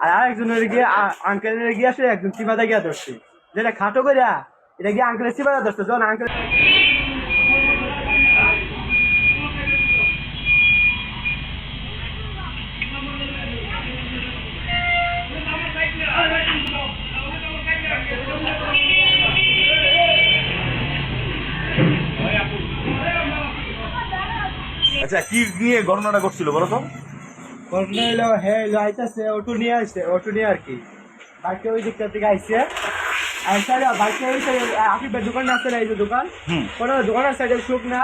আর আরেকজনের গিয়ে আঙ্কেলের গিয়ে আসে একজন চিবাদা গিয়া ধরছে, যেটা খাটো করিয়া এটা গিয়ে আঙ্কেলের চিবাদা ধরছে। যখন আঙ্কেল আচ্ছা, কি নিয়ে ঘটনাটা ঘটছিল বলো তো? ঘটনা হইলো হ্যাঁ হইলো আইতাছে, অটো নিয়ে আসছে, অটো নিয়ে আর কি বাইকে ওই দিকটা থেকে আইসে। আর সাইডে বাইকে ওই সাইডে আফিফের দোকান আছে না, এই যে দোকান, পরে দোকানের সাইডে শুক না,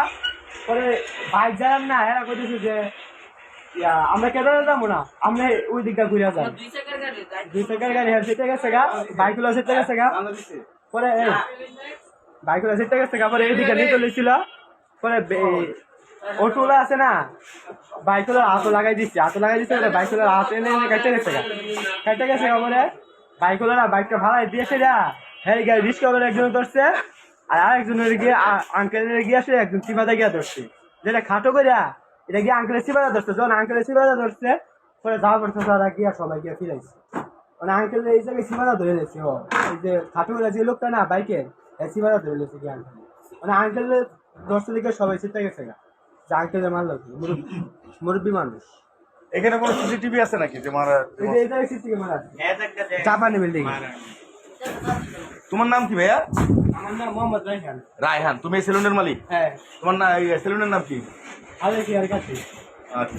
পরে বাইক যান না, এরা কইতেছে যে আমরা কেদারে যাবো না, আমরা ওই দিকটা ঘুরে যাই। 2 চাকার গাড়ি হ্যাঁ সেটা গেছে গা, বাইকগুলো সেটা গেছে গা, পরে বাইকগুলো সেটা গেছে গা, পরে এইদিকে নিয়ে চলেছিল। পরে অটোলা আছে না, বাইকগুলোর হাতও লাগাই দিচ্ছে, বাইকগুলোর হাত এনে এনে কেটে গেছে গা, বলে বাইকগুলো না বাইকটা ভাড়াই দিয়েছে যা, হ্যাঁ গাড়ি রিস্ক করে একজন ধরছে। আর আরেকজনের গিয়ে আঙ্কেলের গিয়ে আসে একজন চিবাদা গিয়া ধরছে, যেটা খাটো করিয়া এটা গিয়ে আঙ্কেলের চিবাদা ধরছে। যখন আঙ্কেলের চিবাদা ধরছে পরে যাওয়া পড়ছে, তারা গিয়া সবাই গিয়া ফিরাইছে। মানে আঙ্কেল এই জায়গায় চিবাদা ধরে নিয়েছে, ও এই যে খাটো করে যে লোকটা না বাইকে চিবাদা ধরে নিয়েছে কি আঙ্কেল, মানে আঙ্কেলের ধরছে দিকে সবাই চিন্তা গেছে গা, যে আঙ্কেলের মারলো কি, মুরব্বী মানুষ। এখানে কোনো সিসিটিভি আছে নাকি যে মারা? চাপানি বিল্ডিং। তোমার নাম কি ভাইয়া? আমার নাম মোহাম্মদ রায়হান। রায়হান, তুমি এই সেলুনের মালিক? হ্যাঁ। তোমার না সেলুনের নাম কি? আরে কি আর কাছে। আচ্ছা।